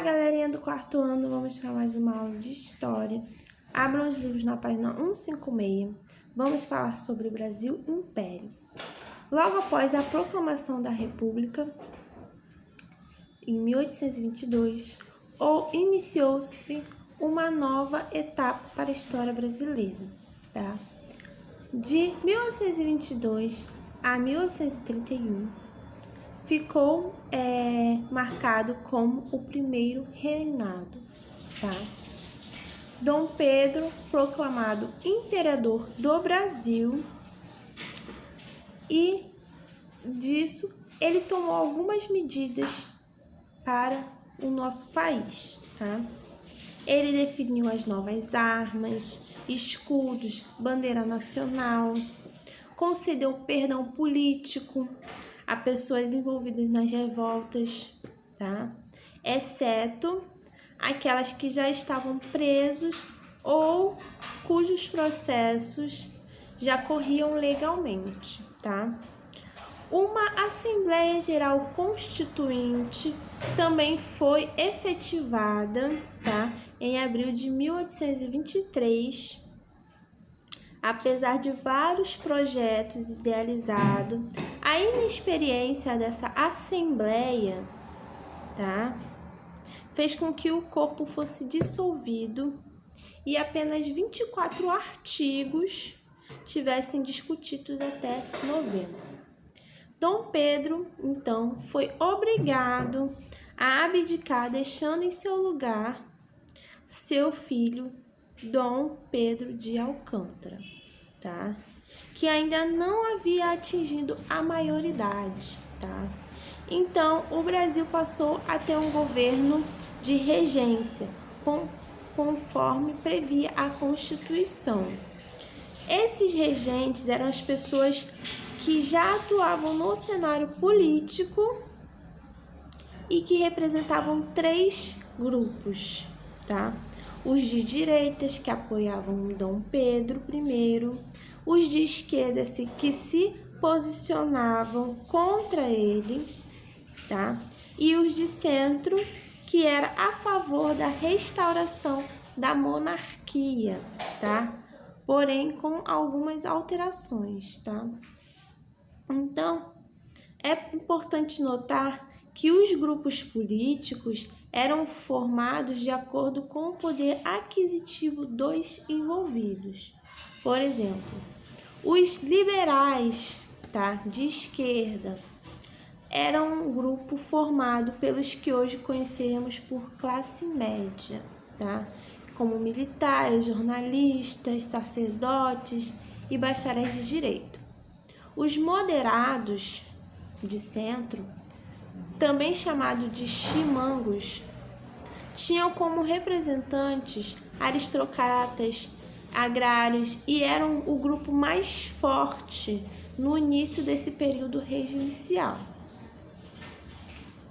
Olá, galerinha do quarto ano, vamos para mais uma aula de História. Abram os livros na página 156. Vamos falar sobre o Brasil Império. Logo após a proclamação da República, em 1822, iniciou-se uma nova etapa para a história brasileira, tá? De 1822 a 1831, ficou marcado como o primeiro reinado, tá? Dom Pedro, proclamado imperador do Brasil, e disso ele tomou algumas medidas para o nosso país, tá? Ele definiu as novas armas, escudos, bandeira nacional, concedeu perdão político a pessoas envolvidas nas revoltas, tá? Exceto aquelas que já estavam presos ou cujos processos já corriam legalmente, tá? Uma Assembleia Geral Constituinte também foi efetivada, tá? Em abril de 1823, apesar de vários projetos idealizados, a inexperiência dessa Assembleia, tá, fez com que o corpo fosse dissolvido e apenas 24 artigos tivessem discutidos até novembro. Dom Pedro, então, foi obrigado a abdicar, deixando em seu lugar seu filho, Dom Pedro de Alcântara, tá? Que ainda não havia atingido a maioridade, tá? Então, o Brasil passou a ter um governo de regência, conforme previa a Constituição. Esses regentes eram as pessoas que já atuavam no cenário político e que representavam três grupos, tá? Os de direitas, que apoiavam Dom Pedro I, os de esquerda que se posicionavam contra ele, tá? E os de centro, que era a favor da restauração da monarquia, tá? Porém, com algumas alterações, tá? Então, é importante notar que os grupos políticos eram formados de acordo com o poder aquisitivo dos envolvidos. Por exemplo, os liberais, tá, de esquerda, eram um grupo formado pelos que hoje conhecemos por classe média, tá? Como militares, jornalistas, sacerdotes e bacharéis de direito. Os moderados de centro, também chamados de chimangos, tinham como representantes aristocratas, agrários e eram o grupo mais forte no início desse período regencial.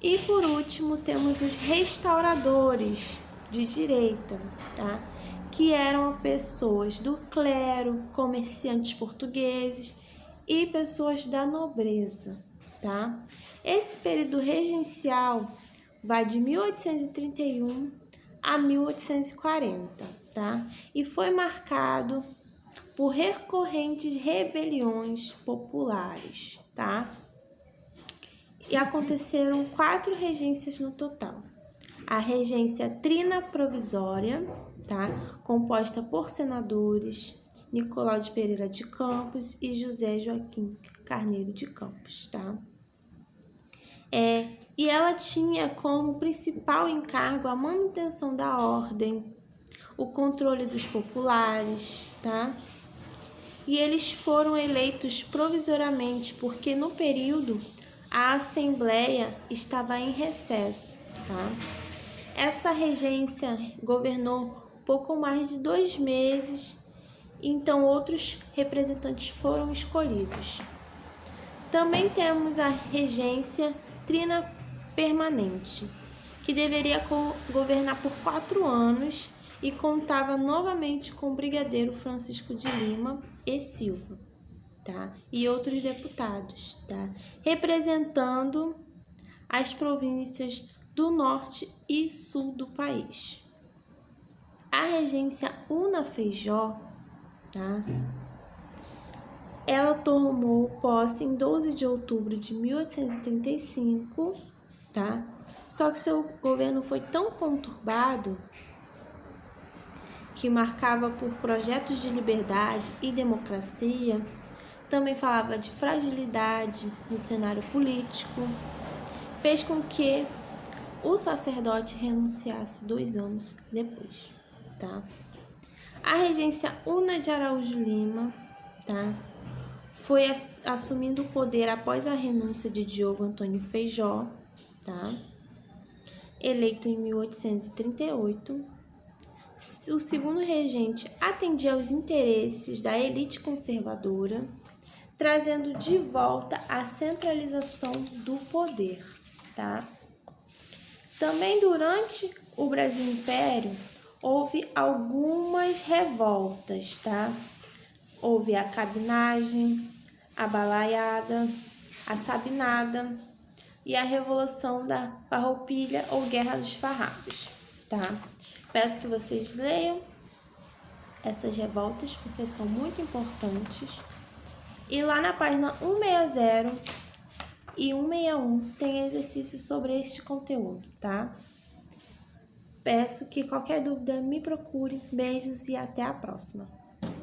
E por último, temos os restauradores de direita, tá? Que eram pessoas do clero, comerciantes portugueses e pessoas da nobreza, tá? Esse período regencial vai de 1831 a 1840, tá? E foi marcado por recorrentes rebeliões populares, tá? E aconteceram 4 regências no total. A regência trina provisória, tá? Composta por senadores Nicolau de Pereira de Campos e José Joaquim Carneiro de Campos, tá? E ela tinha como principal encargo a manutenção da ordem, o controle dos populares, tá? E eles foram eleitos provisoriamente porque no período a Assembleia estava em recesso, tá? Essa regência governou pouco mais de 2 meses, então outros representantes foram escolhidos. Também temos a regência trina permanente, que deveria governar por 4 anos e contava novamente com o brigadeiro Francisco de Lima e Silva, tá? E outros deputados, tá? Representando as províncias do norte e sul do país. A regência Una-Feijó, tá? Ela tomou posse em 12 de outubro de 1835, tá? Só que seu governo foi tão conturbado que marcava por projetos de liberdade e democracia, também falava de fragilidade no cenário político, fez com que o sacerdote renunciasse 2 anos depois, tá? A regência Una de Araújo Lima, tá? Foi assumindo o poder após a renúncia de Diogo Antônio Feijó, tá? Eleito em 1838. O segundo regente atendia aos interesses da elite conservadora, trazendo de volta a centralização do poder, tá? Também durante o Brasil Império houve algumas revoltas, tá? Houve a cabinagem, a balaiada, a sabinada e a Revolução da Farroupilha ou Guerra dos Farrapos, tá? Peço que vocês leiam essas revoltas porque são muito importantes. E lá na página 160 e 161 tem exercícios sobre este conteúdo, tá? Peço que qualquer dúvida me procure. Beijos e até a próxima.